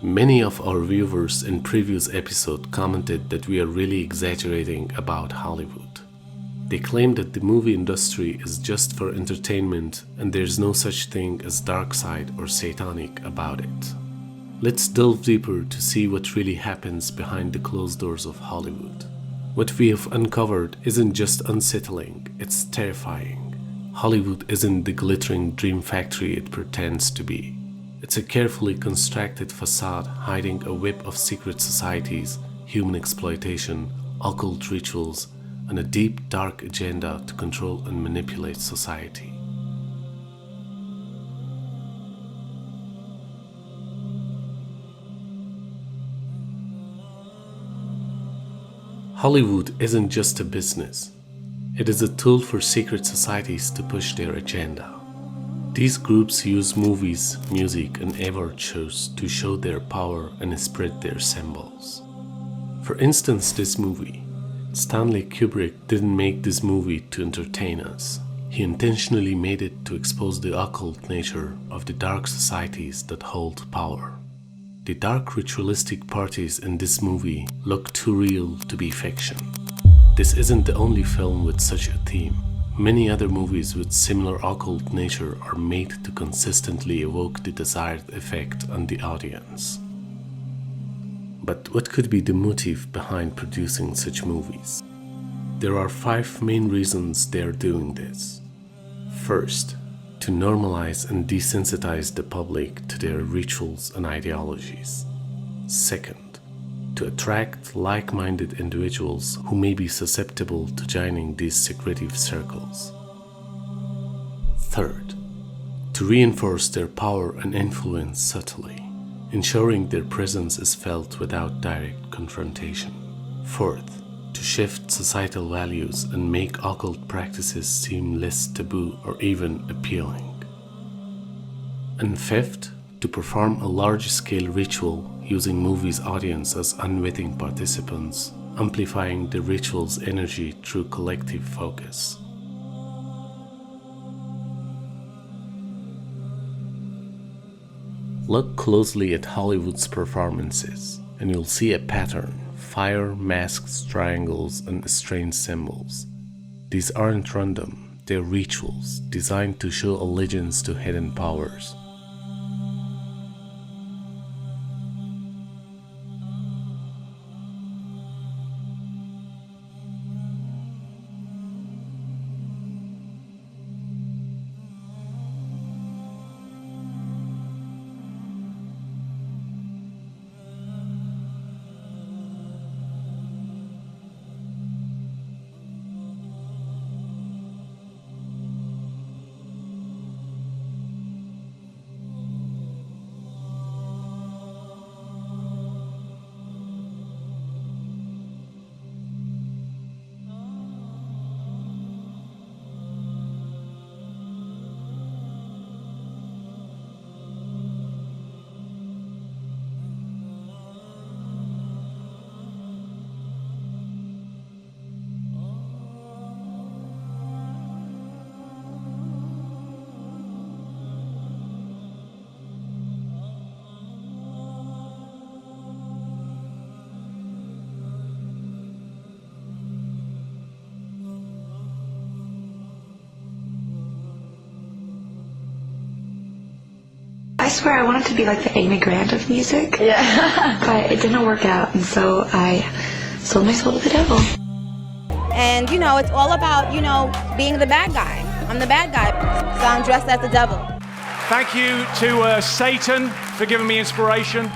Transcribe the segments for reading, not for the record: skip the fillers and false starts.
Many of our viewers in previous episode commented that we are really exaggerating about Hollywood. They claim that the movie industry is just for entertainment and there's no such thing as Darkside or Satanic about it. Let's delve deeper to see what really happens behind the closed doors of Hollywood. What we have uncovered isn't just unsettling, it's terrifying. Hollywood isn't the glittering dream factory it pretends to be. It's a carefully constructed facade hiding a web of secret societies, human exploitation, occult rituals, and a deep, dark agenda to control and manipulate society. Hollywood isn't just a business. It is a tool for secret societies to push their agenda. These groups use movies, music, and award shows to show their power and spread their symbols. For instance, this movie. Stanley Kubrick didn't make this movie to entertain us. He intentionally made it to expose the occult nature of the dark societies that hold power. The dark ritualistic parties in this movie look too real to be fiction. This isn't the only film with such a theme. Many other movies with similar occult nature are made to consistently evoke the desired effect on the audience. But what could be the motive behind producing such movies? There are 5 main reasons they are doing this. First, to normalize and desensitize the public to their rituals and ideologies. Second, to attract like-minded individuals who may be susceptible to joining these secretive circles. Third, to reinforce their power and influence subtly, ensuring their presence is felt without direct confrontation. Fourth, to shift societal values and make occult practices seem less taboo or even appealing. And fifth, to perform a large-scale ritual using movies' audience as unwitting participants, amplifying the ritual's energy through collective focus. Look closely at Hollywood's performances, and you'll see a pattern: fire, masks, triangles, and strange symbols. These aren't random, they're rituals designed to show allegiance to hidden powers. I swear I wanted to be like the Amy Grant of music, but it didn't work out, and so I sold my soul to the devil. And, you know, it's all about, you know, being the bad guy. I'm the bad guy, so I'm dressed as the devil. Thank you to Satan for giving me inspiration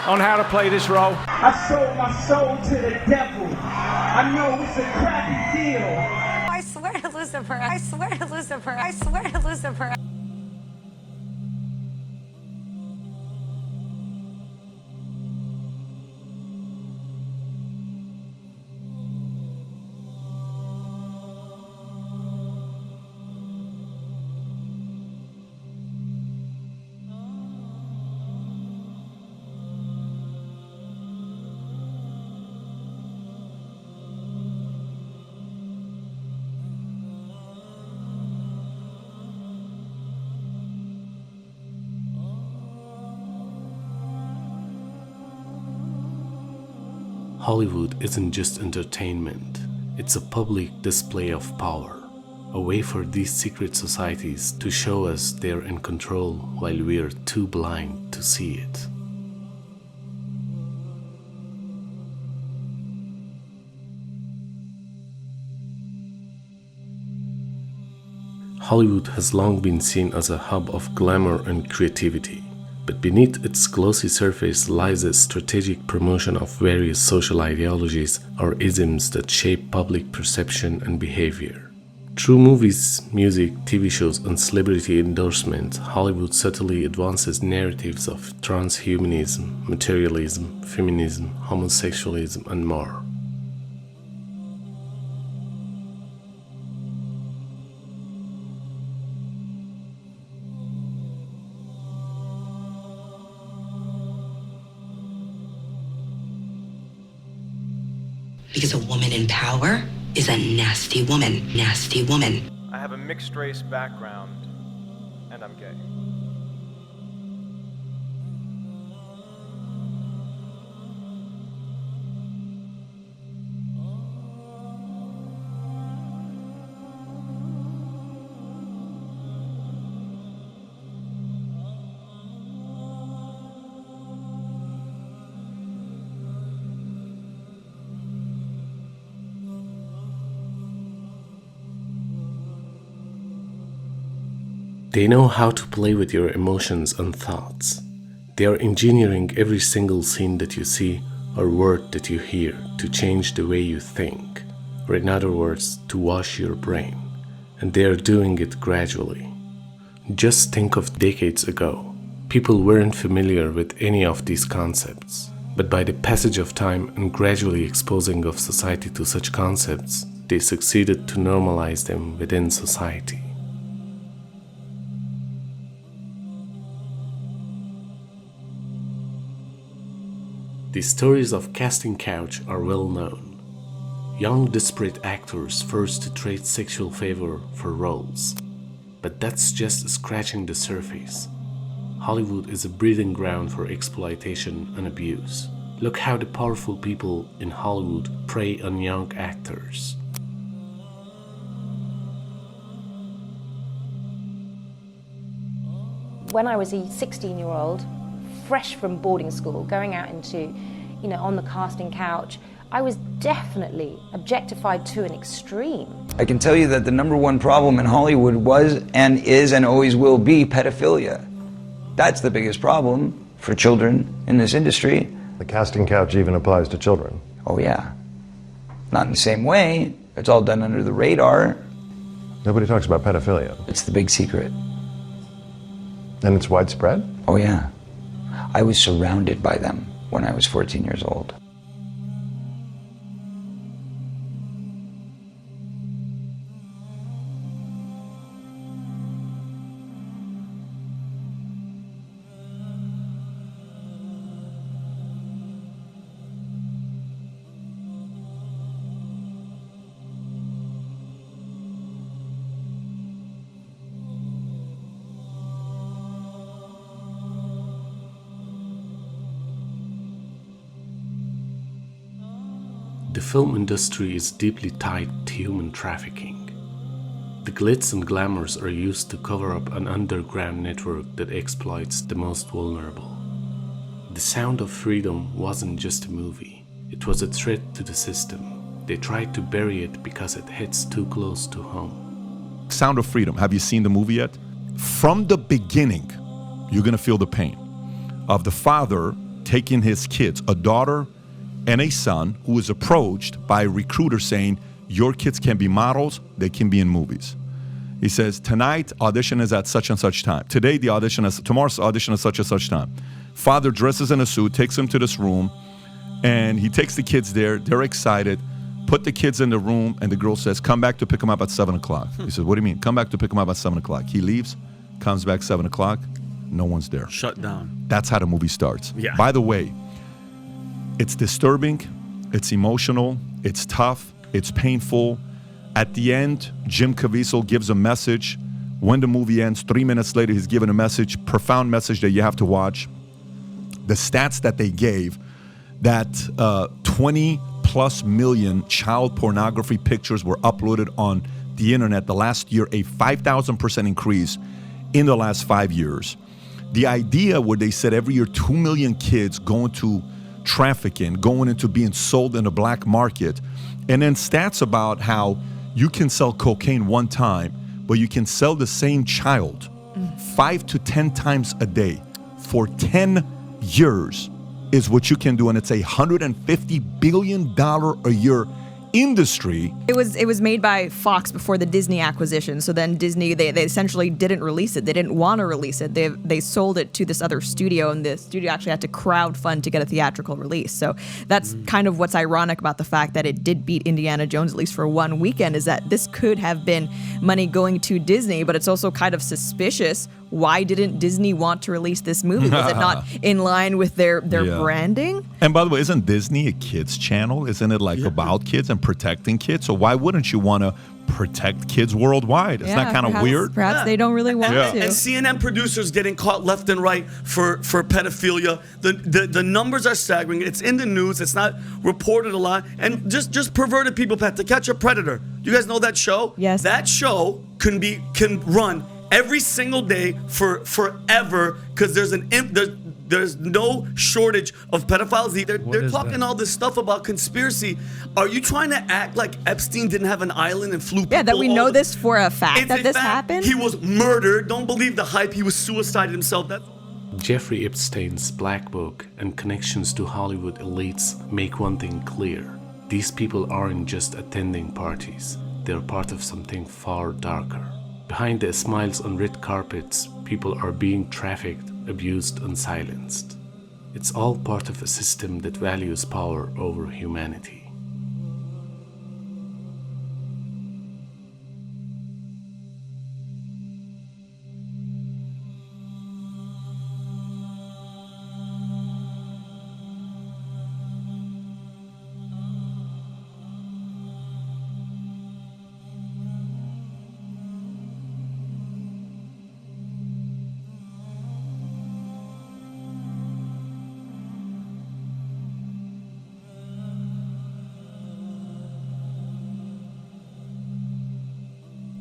on how to play this role. I sold my soul to the devil. I know it's a crappy deal. I swear to Lucifer, I swear to Lucifer, I swear to Lucifer. Hollywood isn't just entertainment, it's a public display of power, a way for these secret societies to show us they're in control while we're too blind to see it. Hollywood has long been seen as a hub of glamour and creativity, but beneath its glossy surface lies a strategic promotion of various social ideologies or isms that shape public perception and behavior. Through movies, music, TV shows, and celebrity endorsement, Hollywood subtly advances narratives of transhumanism, materialism, feminism, homosexualism, and more. Because a woman in power is a nasty woman. Nasty woman. I have a mixed race background, and I'm gay. They know how to play with your emotions and thoughts. They are engineering every single scene that you see or word that you hear to change the way you think, or in other words, to wash your brain. And they are doing it gradually. Just think of decades ago. People weren't familiar with any of these concepts. But by the passage of time and gradually exposing of society to such concepts, they succeeded to normalize them within society. The stories of casting couch are well known. Young, desperate actors forced to trade sexual favor for roles. But that's just scratching the surface. Hollywood is a breeding ground for exploitation and abuse. Look how the powerful people in Hollywood prey on young actors. When I was a 16-year-old, fresh from boarding school, going out into, on the casting couch, I was definitely objectified to an extreme. I can tell you that the number one problem in Hollywood was and is and always will be pedophilia. That's the biggest problem for children in this industry. The casting couch even applies to children. Oh yeah. Not in the same way. It's all done under the radar. Nobody talks about pedophilia. It's the big secret. And it's widespread? Oh yeah. I was surrounded by them when I was 14 years old. The film industry is deeply tied to human trafficking. The glitz and glamours are used to cover up an underground network that exploits the most vulnerable. The Sound of Freedom wasn't just a movie, it was a threat to the system. They tried to bury it because it hits too close to home. Sound of Freedom, have you seen the movie yet? From the beginning, you're gonna feel the pain of the father taking his kids, a daughter and a son, who is approached by a recruiter saying, your kids can be models, they can be in movies. He says, tonight audition is at such and such time. Today the audition is, tomorrow's audition is such and such time. Father dresses in a suit, takes him to this room, and he takes the kids there, they're excited, put the kids in the room, and the girl says, come back to pick them up at 7 o'clock. He says, what do you mean? Come back to pick them up at 7 o'clock. He leaves, comes back 7 o'clock, no one's there. Shut down. That's how the movie starts. Yeah. By the way, it's disturbing, it's emotional, it's tough, it's painful. At the end, Jim Caviezel gives a message. When the movie ends, 3 minutes later, he's given a message, profound message that you have to watch. The stats that they gave, that 20 plus million child pornography pictures were uploaded on the internet the last year, a 5,000% increase in the last 5 years. The idea where they said every year 2 million kids go into trafficking, going into being sold in the black market, and then stats about how you can sell cocaine one time, but you can sell the same child 5 to 10 times a day for 10 years is what you can do, and it's $150 billion a year industry. It was made by Fox before the Disney acquisition. So then Disney, they essentially didn't release it. They didn't want to release it. They sold it to this other studio, and the studio actually had to crowdfund to get a theatrical release. So that's kind of what's ironic about the fact that it did beat Indiana Jones, at least for one weekend, is that this could have been money going to Disney, but it's also kind of suspicious. Why didn't Disney want to release this movie? Was it not in line with their branding? And by the way, isn't Disney a kids channel? Isn't it like about kids and protecting kids? So why wouldn't you want to protect kids worldwide? Isn't that kind of weird? Perhaps they don't really want to. And CNN producers getting caught left and right for pedophilia. The numbers are staggering. It's in the news. It's not reported a lot. And just perverted people, To Catch a Predator. You guys know that show? Yes. That show can run every single day for forever because there's no shortage of pedophiles. They're talking all this stuff about conspiracy. Are you trying to act like Epstein didn't have an island and flew people? Yeah, that we know this for a fact that this happened? He was murdered. Don't believe the hype. He was suicided himself. Jeffrey Epstein's Black Book and connections to Hollywood elites make one thing clear. These people aren't just attending parties. They're part of something far darker. Behind the smiles on red carpets, people are being trafficked, abused, and silenced. It's all part of a system that values power over humanity.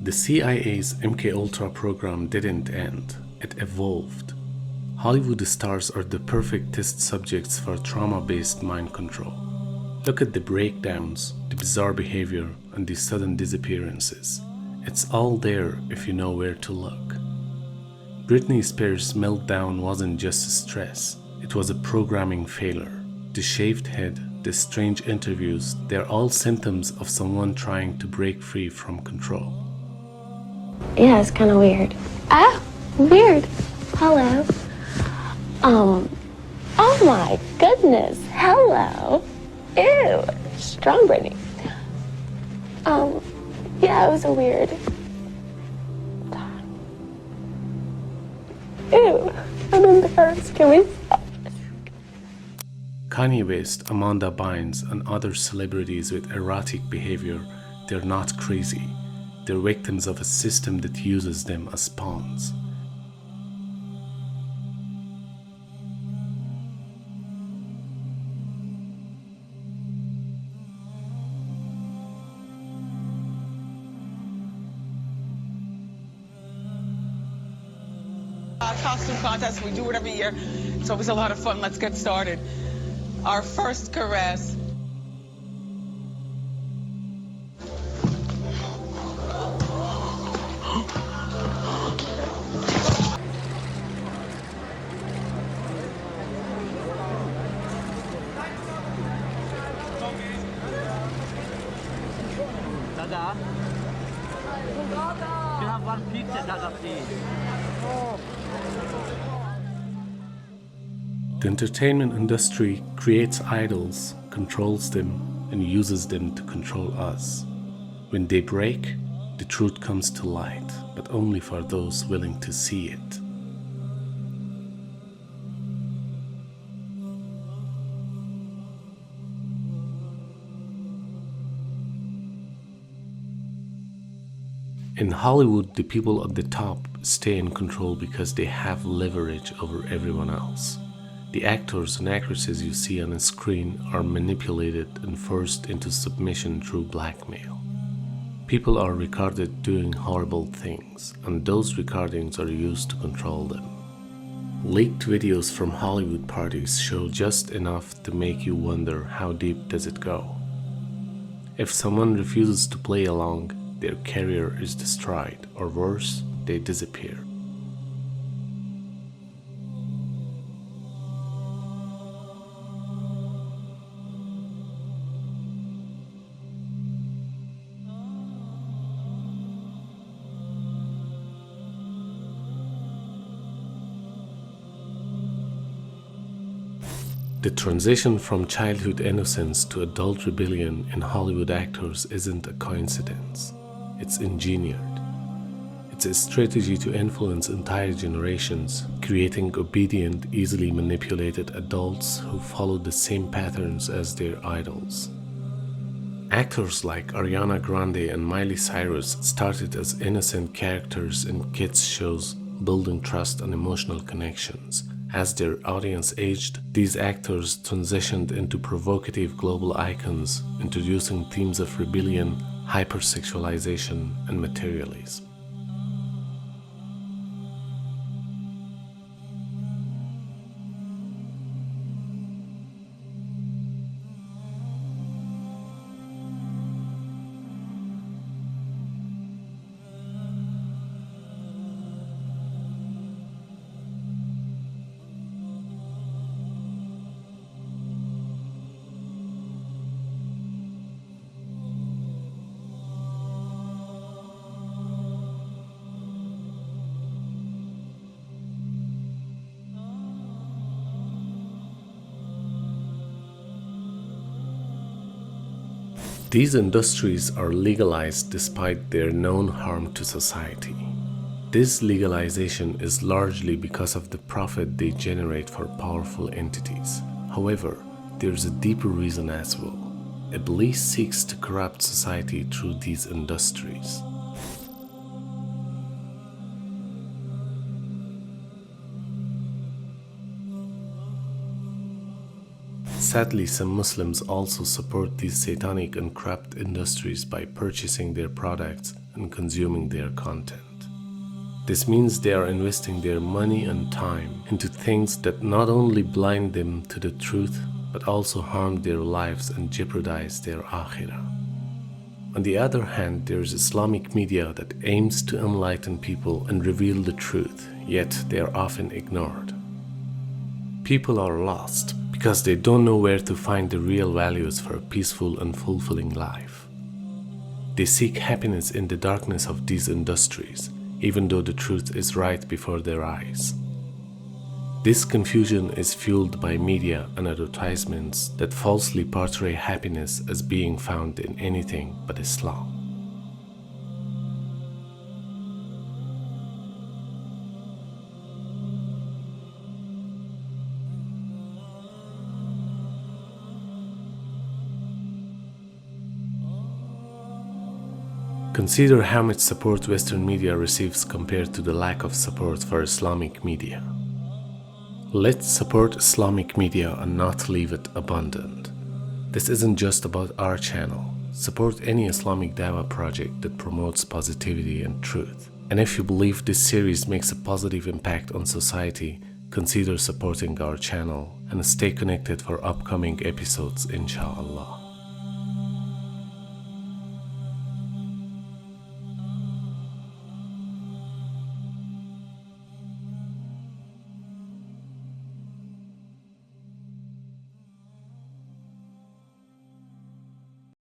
The CIA's MKUltra program didn't end, it evolved. Hollywood stars are the perfect test subjects for trauma-based mind control. Look at the breakdowns, the bizarre behavior, and the sudden disappearances. It's all there if you know where to look. Britney Spears' meltdown wasn't just stress, it was a programming failure. The shaved head, the strange interviews, they're all symptoms of someone trying to break free from control. Yeah, it's kind of weird. Ah, weird. Hello. Oh my goodness. Hello. Ew. Strong Brittany. Yeah, it was a weird. Ew. I'm embarrassed. Can we stop? Kanye West, Amanda Bynes, and other celebrities with erratic behavior, they're not crazy. They're victims of a system that uses them as pawns. Costume contest, we do it every year. It's always a lot of fun. Let's get started. Our first caress. Dada, you have one pizza, Dada, please. The entertainment industry creates idols, controls them, and uses them to control us. When they break, the truth comes to light, but only for those willing to see it. In Hollywood, the people at the top stay in control because they have leverage over everyone else. The actors and actresses you see on a screen are manipulated and forced into submission through blackmail. People are recorded doing horrible things, and those recordings are used to control them. Leaked videos from Hollywood parties show just enough to make you wonder how deep does it go. If someone refuses to play along, their career is destroyed, or worse, they disappear. The transition from childhood innocence to adult rebellion in Hollywood actors isn't a coincidence. It's engineered. It's a strategy to influence entire generations, creating obedient, easily manipulated adults who follow the same patterns as their idols. Actors like Ariana Grande and Miley Cyrus started as innocent characters in kids' shows, building trust and emotional connections. As their audience aged, these actors transitioned into provocative global icons, introducing themes of rebellion, hypersexualization, and materialism. These industries are legalized despite their known harm to society. This legalization is largely because of the profit they generate for powerful entities. However, there's a deeper reason as well. Iblis seeks to corrupt society through these industries. Sadly, some Muslims also support these satanic and corrupt industries by purchasing their products and consuming their content. This means they are investing their money and time into things that not only blind them to the truth, but also harm their lives and jeopardize their akhirah. On the other hand, there is Islamic media that aims to enlighten people and reveal the truth, yet they are often ignored. People are lost because they don't know where to find the real values for a peaceful and fulfilling life. They seek happiness in the darkness of these industries, even though the truth is right before their eyes. This confusion is fueled by media and advertisements that falsely portray happiness as being found in anything but Islam. Consider how much support Western media receives compared to the lack of support for Islamic media. Let's support Islamic media and not leave it abandoned. This isn't just about our channel. Support any Islamic Dawah project that promotes positivity and truth. And if you believe this series makes a positive impact on society, consider supporting our channel and stay connected for upcoming episodes, inshallah.